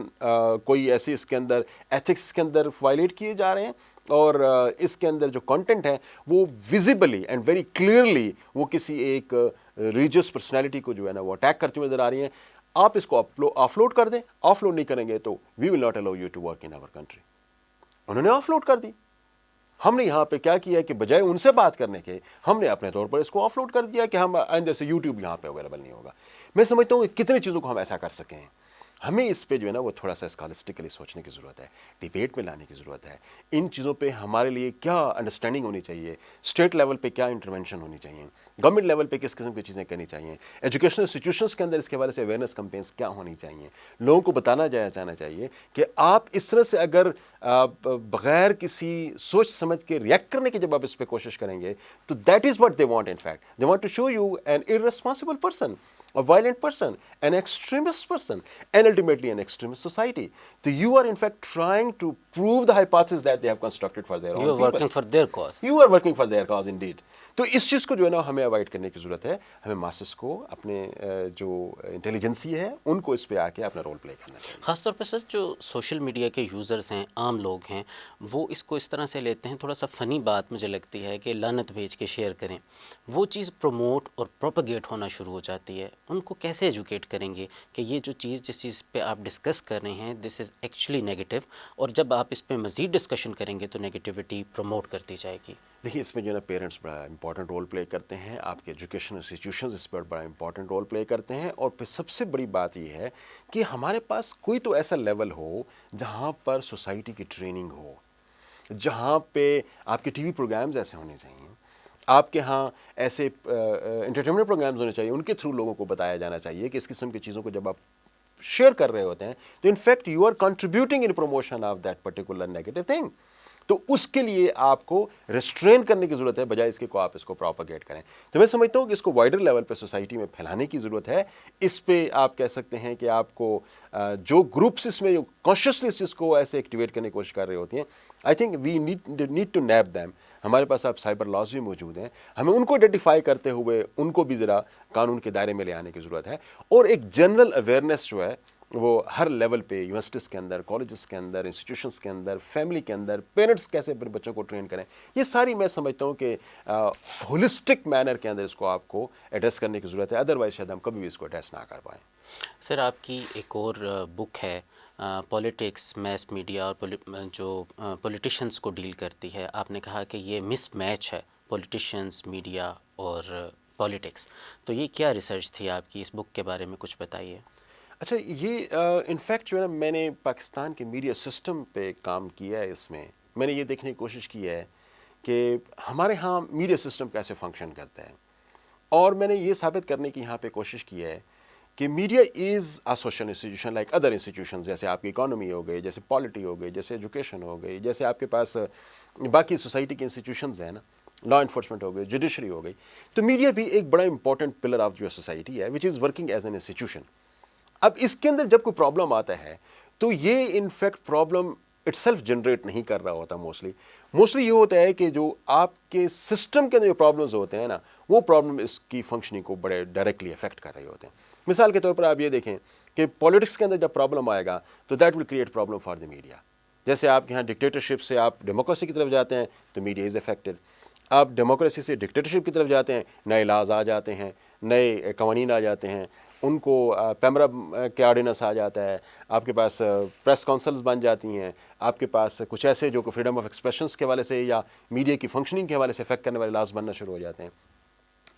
کوئی ایسی اس کے اندر ایتھکس کے اندر وائلیٹ کیے جا رہے ہیں, اور اس کے اندر جو کنٹینٹ ہے وہ ویزیبلی اینڈ ویری کلیئرلی وہ کسی ایک ریلیجیس پرسنالٹی کو جو ہے نا وہ اٹیک کرتے ہوئے نظر آ رہی ہیں. آپ اس کو آف لوڈ کر دیں, آف لوڈ نہیں کریں گے تو we will not allow you to work in our country. انہوں نے آف لوڈ کر دی. ہم نے یہاں پہ کیا کیا کہ بجائے ان سے بات کرنے کے ہم نے اپنے طور پر اس کو آف لوڈ کر دیا کہ ہم آئندہ سے یوٹیوب یہاں پہ اویلیبل نہیں ہوگا. میں سمجھتا ہوں کہ کتنی چیزوں کو ہم ایسا کر سکیں ہیں. ہمیں اس پہ جو ہے نا وہ تھوڑا سا اسکالسٹکلی سوچنے کی ضرورت ہے, ڈیبیٹ میں لانے کی ضرورت ہے. ان چیزوں پہ ہمارے لیے کیا انڈرسٹینڈنگ ہونی چاہیے, اسٹیٹ لیول پہ کیا انٹرونشن ہونی چاہیے, گورنمنٹ لیول پہ کس قسم کی چیزیں کرنی چاہیے, ایجوکیشنل انسٹیٹیوشنس کے اندر اس کے حوالے سے اویئرنیس کمپینس کیا ہونی چاہیے. لوگوں کو بتانا جانا چاہیے کہ آپ اس طرح سے اگر بغیر کسی سوچ سمجھ کے ریئیکٹ کرنے کی جب آپ اس پہ کوشش کریں گے تو that is what they want. In fact they want to show you an irresponsible person, a violent person, an extremist person, and ultimately an extremist society. So you are in fact trying to prove the hypothesis that they have constructed for their own You are people. working for their cause. You are working for their cause indeed. تو اس چیز کو جو ہے نا ہمیں avoid کرنے کی ضرورت ہے. ہمیں ماسس کو اپنے جو انٹیلیجنسی ہے ان کو اس پہ آ کے اپنا رول پلے کرنا چاہیے. خاص طور پہ سر جو سوشل میڈیا کے یوزرز ہیں, عام لوگ ہیں, وہ اس کو اس طرح سے لیتے ہیں, تھوڑا سا فنی بات مجھے لگتی ہے کہ لعنت بھیج کے شیئر کریں, وہ چیز پروموٹ اور پروپیگیٹ ہونا شروع ہو جاتی ہے. ان کو کیسے ایجوکیٹ کریں گے کہ یہ جو چیز جس چیز پہ آپ ڈسکس کر رہے ہیں دس از ایکچولی نیگیٹو, اور جب آپ اس پہ مزید ڈسکشن کریں گے تو نیگیٹیوٹی پروموٹ کرتی جائے گی. دیکھیے اس میں جو ہے نا پیرنٹس بڑا امپورٹنٹ رول پلے کرتے ہیں, آپ کے ایجوکیشن انسٹیٹیوشنز اس پر بڑا امپورٹنٹ رول پلے کرتے ہیں, اور پھر سب سے بڑی بات یہ ہے کہ ہمارے پاس کوئی تو ایسا لیول ہو جہاں پر سوسائٹی کی ٹریننگ ہو, جہاں پہ آپ کے ٹی وی پروگرامز ایسے ہونے چاہیے, آپ کے ہاں ایسے انٹرٹینمنٹ پروگرامز ہونے چاہیے, ان کے تھرو لوگوں کو بتایا جانا چاہیے کہ اس قسم کی چیزوں کو جب آپ شیئر کر رہے ہوتے ہیں تو in fact you are contributing in promotion of that particular negative thing. تو اس کے لیے آپ کو ریسٹرین کرنے کی ضرورت ہے بجائے اس کے کو آپ اس کو پروپیگیٹ کریں. تو میں سمجھتا ہوں کہ اس کو وائڈر لیول پہ سوسائٹی میں پھیلانے کی ضرورت ہے. اس پہ آپ کہہ سکتے ہیں کہ آپ کو جو گروپس اس میں کانشیسلی اس چیز کو ایسے ایکٹیویٹ کرنے کی کوشش کر رہے ہوتی ہیں, I think we need to nab them. ہمارے پاس اب سائبر لاز بھی موجود ہیں, ہمیں ان کو آئیڈینٹیفائی کرتے ہوئے ان کو بھی ذرا قانون کے دائرے میں لے آنے کی ضرورت ہے. اور ایک جنرل اویئرنیس جو ہے وہ ہر لیول پہ, یونیورسٹیز کے اندر, کالجز کے اندر, انسٹیٹیوشنس کے اندر, فیملی کے اندر, پیرنٹس کیسے اپنے بچوں کو ٹرین کریں, یہ ساری میں سمجھتا ہوں کہ ہولسٹک مینر کے اندر اس کو آپ کو ایڈریس کرنے کی ضرورت ہے. ادروائز شاید ہم کبھی بھی اس کو ایڈریس نہ کر پائیں. سر آپ کی ایک اور بک ہے پولیٹکس, میس میڈیا اور جو پولیٹیشنس کو ڈیل کرتی ہے. آپ نے کہا کہ یہ مس میچ ہے پولیٹیشنس, میڈیا اور پولیٹکس, تو یہ کیا ریسرچ تھی آپ کی؟ اس بک کے بارے میں کچھ بتائیے. اچھا, یہ انفیکٹ جو ہے نا میں نے پاکستان کے میڈیا سسٹم پہ کام کیا ہے. اس میں میں نے یہ دیکھنے کی کوشش کی ہے کہ ہمارے ہاں میڈیا سسٹم کیسے فنکشن کرتا ہے, اور میں نے یہ ثابت کرنے کی یہاں پہ کوشش کی ہے کہ media is a social institution like other institutions, جیسے آپ کی اکانومی ہو گئی, جیسے پالیٹی ہو گئی, جیسے ایجوکیشن ہو گئی, جیسے آپ کے پاس باقی سوسائٹی کی انسٹیٹیوشنز ہیں نا, لا انفورسمنٹ ہو گئی, جوڈیشری ہو گئی. تو میڈیا بھی ایک بڑا important pillar of your society ہے which is working as an institution. اب اس کے اندر جب کوئی پرابلم آتا ہے تو یہ in fact problem it self generate نہیں کر رہا ہوتا. موسٹلی یہ ہوتا ہے کہ جو آپ کے سسٹم کے اندر جو پرابلمز ہوتے ہیں نا, وہ پرابلم اس کی فنکشننگ کو بڑے ڈائریکٹلی افیکٹ کر رہے ہوتے ہیں. مثال کے طور پر آپ یہ دیکھیں کہ پالیٹکس کے اندر جب پرابلم آئے گا تو that will create problem for the media. جیسے آپ کے یہاں ڈکٹیٹرشپ سے آپ ڈیموکریسی کی طرف جاتے ہیں تو میڈیا از افیکٹڈ. آپ ڈیموکریسی سے ڈکٹیٹرشپ کی طرف جاتے ہیں, نئے لاز آ جاتے ہیں, نئے قوانین آ جاتے ہیں، ان کو پیمرا کے آرڈیننس آ جاتا ہے، آپ کے پاس پریس کونسلز بن جاتی ہیں، آپ کے پاس کچھ ایسے جو کہ فریڈم آف ایکسپریشنس کے حوالے سے یا میڈیا کی فنکشننگ کے حوالے سے افیکٹ کرنے والے لاز بننا شروع ہو جاتے ہیں۔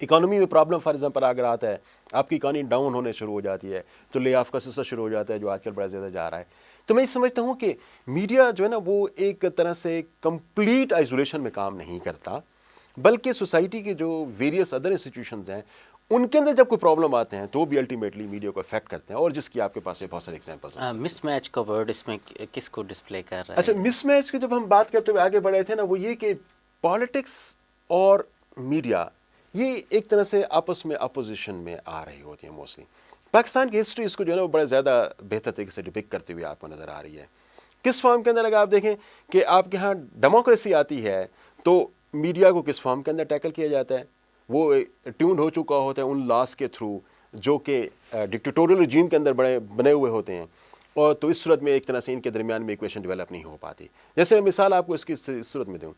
اکانومی میں پرابلم فار ایگزامپل اگر آتا ہے، آپ کی اکانومی ڈاؤن ہونے شروع ہو جاتی ہے، تو لے آف کا سلسلہ شروع ہو جاتا ہے جو آج کل بڑا زیادہ جا رہا ہے۔ تو میں یہ سمجھتا ہوں کہ میڈیا جو ہے نا وہ ایک طرح سے کمپلیٹ آئسولیشن میں کام نہیں کرتا، بلکہ سوسائٹی کے جو ویریس ادر انسٹیٹیوشنز ہیں ان کے اندر جب کوئی پرابلم آتے ہیں تو وہ بھی الٹیمیٹلی میڈیا کو افیکٹ کرتے ہیں، اور جس کی آپ کے پاس بہت سارے ایگزامپلس ہیں۔ مس میچ کا ورڈ اس میں کس کو ڈسپلے کر رہا اچھا، ہے؟ مس میچ کی جب ہم بات کرتے ہوئے آگے بڑھے تھے نا، وہ یہ کہ پالیٹکس اور میڈیا یہ ایک طرح سے آپس میں اپوزیشن میں آ رہی ہوتی ہیں موسٹلی۔ پاکستان کی ہسٹری اس کو جو ہے نا وہ بڑا زیادہ بہتر طریقے سے ڈپک کرتے ہوئے آپ کو نظر آ رہی ہے۔ کس فارم کے اندر اگر آپ دیکھیں کہ آپ کے ہاں ڈیموکریسی آتی ہے تو میڈیا کو کس فارم کے اندر ٹیکل کیا جاتا ہے، وہ ٹیونڈ ہو چکا ہوتا ہے ان لاس کے تھرو جو کہ ڈکٹیٹوریل رجیم کے اندر بنے ہوئے ہوتے ہیں، اور تو اس صورت میں ایک طرح سے ان کے درمیان میں ایکویشن ڈیولپ نہیں ہو پاتی۔ جیسے مثال آپ کو اس کی اس صورت میں دوں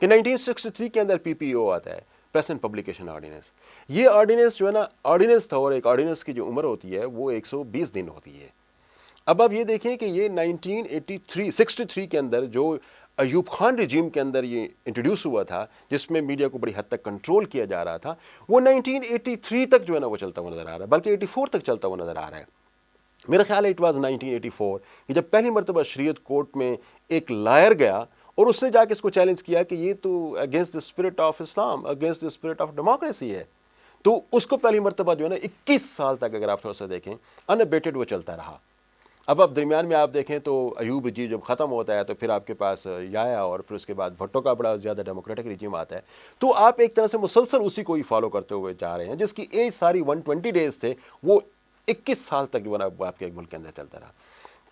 کہ 1963 کے اندر PPO آتا ہے، پریس اینڈ پبلیکیشن آرڈیننس۔ یہ آرڈیننس جو ہے نا آرڈیننس تھا، اور ایک آرڈیننس کی جو عمر ہوتی ہے وہ 120 دن ہوتی ہے۔ اب آپ یہ دیکھیں کہ یہ 1963 کے اندر جو ایوب خان رجیم کے اندر یہ انٹروڈیوس ہوا تھا، جس میں میڈیا کو بڑی حد تک کنٹرول کیا جا رہا تھا، وہ 1983 تک جو ہے نا وہ چلتا ہوا نظر آ رہا ہے، بلکہ 84 تک چلتا ہوا نظر آ رہا ہے۔ میرا خیال ہے اٹ واز 1984 کہ جب پہلی مرتبہ شریعت کورٹ میں ایک لائر گیا اور اس نے جا کے اس کو چیلنج کیا کہ یہ تو against the spirit of Islam, against the spirit of democracy ہے، تو اس کو پہلی مرتبہ جو ہے نا 21 سال تک اگر آپ تھوڑا سا دیکھیں انابیٹڈ وہ چلتا رہا۔ اب درمیان میں آپ دیکھیں تو ایوب رجیم جب ختم ہوتا ہے تو پھر آپ کے پاس یایا اور پھر اس کے بعد بھٹو کا بڑا زیادہ ڈیموکریٹک رجیم آتا ہے، تو آپ ایک طرح سے مسلسل اسی کو ہی فالو کرتے ہوئے جا رہے ہیں، جس کی ایج ساری 120 ڈیز تھے، وہ 21 سال تک جو ہے نا آپ کے ملک کے اندر چلتا رہا۔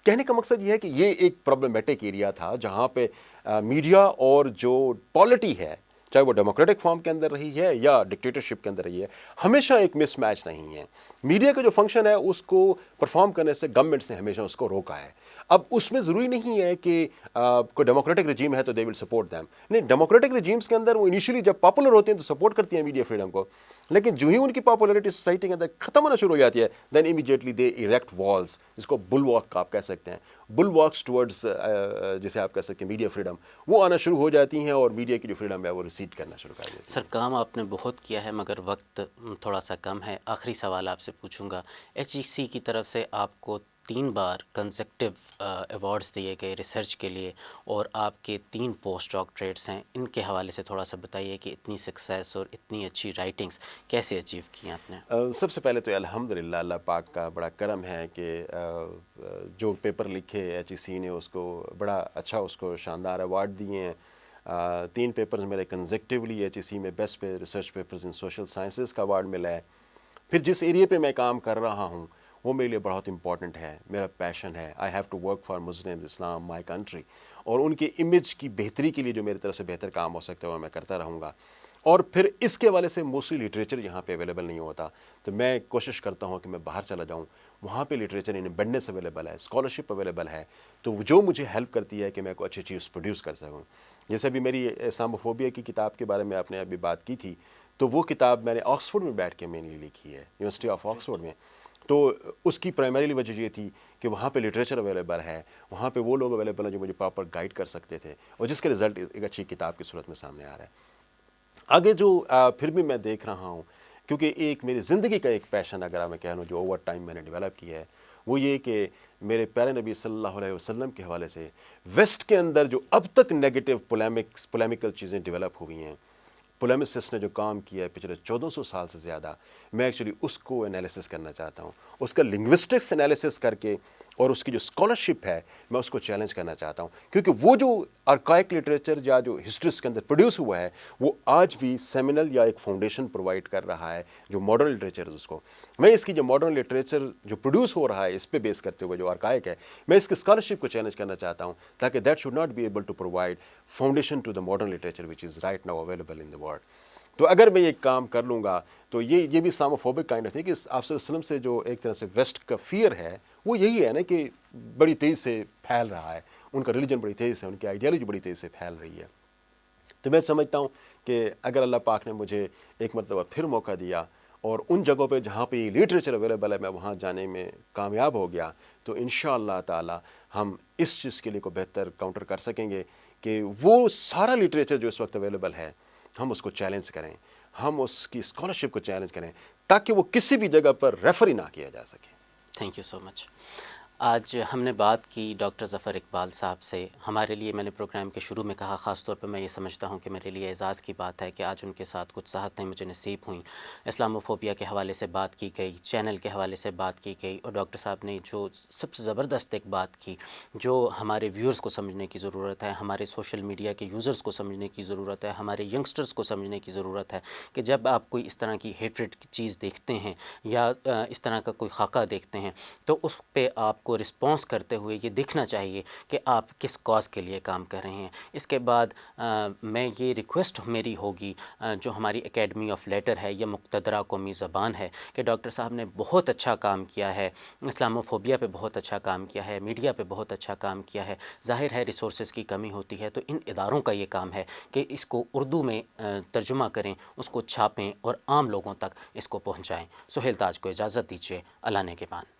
کہنے کا مقصد یہ ہے کہ یہ ایک پرابلمیٹک ایریا تھا جہاں پہ میڈیا اور جو پالیٹی ہے، چاہے وہ ڈیموکریٹک فارم کے اندر رہی ہے یا ڈکٹیٹرشپ کے اندر رہی ہے، ہمیشہ ایک مس میچ نہیں ہے۔ میڈیا کا جو فنکشن ہے اس کو پرفارم کرنے سے گورنمنٹ نے ہمیشہ اس کو روکا ہے۔ اب اس میں ضروری نہیں ہے کہ کوئی ڈیموکریٹک رجیم ہے تو دے ول سپورٹ دیم، نہیں، ڈیموکریٹک رجیمز کے اندر وہ انیشلی جب پاپولر ہوتے ہیں تو سپورٹ کرتی ہیں میڈیا فریڈم کو، لیکن جو ہی ان کی پاپولرٹی سوسائٹی کے اندر ختم ہونا شروع ہو جاتی ہے، دین امیڈیٹلی دے ایریکٹ والز، جس کو بل واک آپ کہہ سکتے ہیں، بل واکس ٹورڈز جسے آپ کہہ سکتے ہیں میڈیا فریڈم، وہ آنا شروع ہو جاتی ہیں اور میڈیا کی جو فریڈم ہے وہ ریسیڈ کرنا شروع کر دیتی ہے۔ سر، کام آپ نے بہت کیا ہے مگر وقت تھوڑا سا کم ہے۔ آخری سوال آپ سے پوچھوں گا، HEC کی طرف سے آپ کو 3 بار کنزیکٹیو ایوارڈز دیے گئے ریسرچ کے لیے، اور آپ کے 3 پوسٹ ڈاکٹریٹس ہیں، ان کے حوالے سے تھوڑا سا بتائیے کہ اتنی سکسیس اور اتنی اچھی رائٹنگز کیسے اچیو کی آپ نے؟ سب سے پہلے تو الحمدللہ اللہ پاک کا بڑا کرم ہے کہ جو پیپر لکھے HEC نے اس کو بڑا اچھا، اس کو شاندار ایوارڈ دیے ہیں۔ 3 پیپرز میرے کنزیکٹیولی HEC میں بیسٹ ریسرچ پیپرز ان سوشل سائنسز کا ایوارڈ ملا ہے۔ پھر جس ایریے پہ میں کام کر رہا ہوں وہ میرے لیے بہت امپورٹنٹ ہے، میرا پیشن ہے، I have to work for Muslim Islam my country, اور ان کے امیج کی بہتری کے لیے جو میری طرف سے بہتر کام ہو سکتا ہے وہ میں کرتا رہوں گا۔ اور پھر اس کے حوالے سے موسٹلی لٹریچر یہاں پہ اویلیبل نہیں ہوتا، تو میں کوشش کرتا ہوں کہ میں باہر چلا جاؤں، وہاں پہ لٹریچر ان ابنڈنس اویلیبل ہے، اسکالرشپ اویلیبل ہے، تو جو مجھے ہیلپ کرتی ہے کہ میں کوئی اچھی چیز پروڈیوس کر سکوں۔ جیسے ابھی میری اسلاموفوبیا کی کتاب کے بارے میں آپ نے ابھی بات کی تھی، تو وہ کتاب میں نے آکسفورڈ میں بیٹھ کے میں نے لکھی ہے، یونیورسٹی آف آکسفورڈ میں۔ تو اس کی پرائمریلی وجہ یہ تھی کہ وہاں پہ لٹریچر اویلیبل ہے، وہاں پہ وہ لوگ اویلیبل ہیں جو مجھے پراپر گائیڈ کر سکتے تھے، اور جس کے رزلٹ ایک اچھی کتاب کی صورت میں سامنے آ رہا ہے۔ آگے جو پھر بھی میں دیکھ رہا ہوں، کیونکہ ایک میری زندگی کا ایک پیشن اگر میں کہہ لوں جو اوور ٹائم میں نے ڈیولپ کیا ہے، وہ یہ کہ میرے پیارے نبی صلی اللہ علیہ وسلم کے حوالے سے ویسٹ کے اندر جو اب تک نیگیٹو پولیمیکل چیزیں ڈیولپ ہوئی ہیں، پولیمسسٹ نے جو کام کیا ہے پچھلے 1400 سال سے زیادہ، میں ایکچولی اس کو انالیسس کرنا چاہتا ہوں، اس کا لنگوسٹکس انالیسس کر کے، اور اس کی جو اسکالرشپ ہے میں اس کو چیلنج کرنا چاہتا ہوں، کیونکہ وہ جو آرکائک لٹریچر یا جو ہسٹریز کے اندر پروڈیوس ہوا ہے وہ آج بھی سیمینل یا ایک فاؤنڈیشن پرووائڈ کر رہا ہے جو ماڈرن لٹریچر ہے اس کو۔ میں اس کی جو ماڈرن لٹریچر جو پروڈیوس ہو رہا ہے اس پہ بیس کرتے ہوئے جو آرکائک ہے، میں اس کی اسکالرشپ کو چیلنج کرنا چاہتا ہوں، تاکہ that should not be able to provide foundation to the modern literature which is right now available in the world. تو اگر میں یہ کام کر لوں گا تو یہ بھی اسلاموفوبک کائنڈ آف ہے کہ آپ صلی اللہ علیہ وسلم سے جو ایک طرح سے ویسٹ کا فیئر ہے وہ یہی ہے نا کہ بڑی تیزی سے پھیل رہا ہے، ان کا ریلیجن بڑی تیزی سے، ان کی آئیڈیالوجی بڑی تیزی سے پھیل رہی ہے۔ تو میں سمجھتا ہوں کہ اگر اللہ پاک نے مجھے ایک مرتبہ پھر موقع دیا اور ان جگہوں پہ جہاں پہ یہ لٹریچر اویلیبل ہے میں وہاں جانے میں کامیاب ہو گیا تو انشاءاللہ تعالی ہم اس چیز کے لیے کو بہتر کاؤنٹر کر سکیں گے کہ وہ سارا لٹریچر جو اس وقت اویلیبل ہے ہم اس کو چیلنج کریں, ہم اس کی اسکالرشپ کو چیلنج کریں تاکہ وہ کسی بھی جگہ پر ریفر ہی نہ کیا جا سکے. تھینک یو سو مچ. آج ہم نے بات کی ڈاکٹر ظفر اقبال صاحب سے. ہمارے لیے, میں نے پروگرام کے شروع میں کہا, خاص طور پہ میں یہ سمجھتا ہوں کہ میرے لیے اعزاز کی بات ہے کہ آج ان کے ساتھ کچھ صحبتیں مجھے نصیب ہوئیں. اسلاموفوبیا کے حوالے سے بات کی گئی, چینل کے حوالے سے بات کی گئی, اور ڈاکٹر صاحب نے جو سب سے زبردست ایک بات کی جو ہمارے ویورز کو سمجھنے کی ضرورت ہے, ہمارے سوشل میڈیا کے یوزرز کو سمجھنے کی ضرورت ہے, ہمارے ینگسٹرز کو سمجھنے کی ضرورت ہے کہ جب آپ کوئی اس طرح کی ہیٹریڈ کی چیز دیکھتے ہیں یا اس طرح کا کوئی خاکہ دیکھتے ہیں تو اس پہ آپ کو رسپانس کرتے ہوئے یہ دیکھنا چاہیے کہ آپ کس کاز کے لیے کام کر رہے ہیں. اس کے بعد میں یہ ریکویسٹ میری ہوگی جو ہماری اکیڈمی آف لیٹر ہے, یہ مقتدرہ قومی زبان ہے, کہ ڈاکٹر صاحب نے بہت اچھا کام کیا ہے, اسلاموفوبیا پہ بہت اچھا کام کیا ہے, میڈیا پہ بہت اچھا کام کیا ہے. ظاہر ہے ریسورسز کی کمی ہوتی ہے تو ان اداروں کا یہ کام ہے کہ اس کو اردو میں ترجمہ کریں, اس کو چھاپیں اور عام لوگوں تک اس کو پہنچائیں. سہیل تاج کو اجازت دیجیے. اللہ نے کے بان.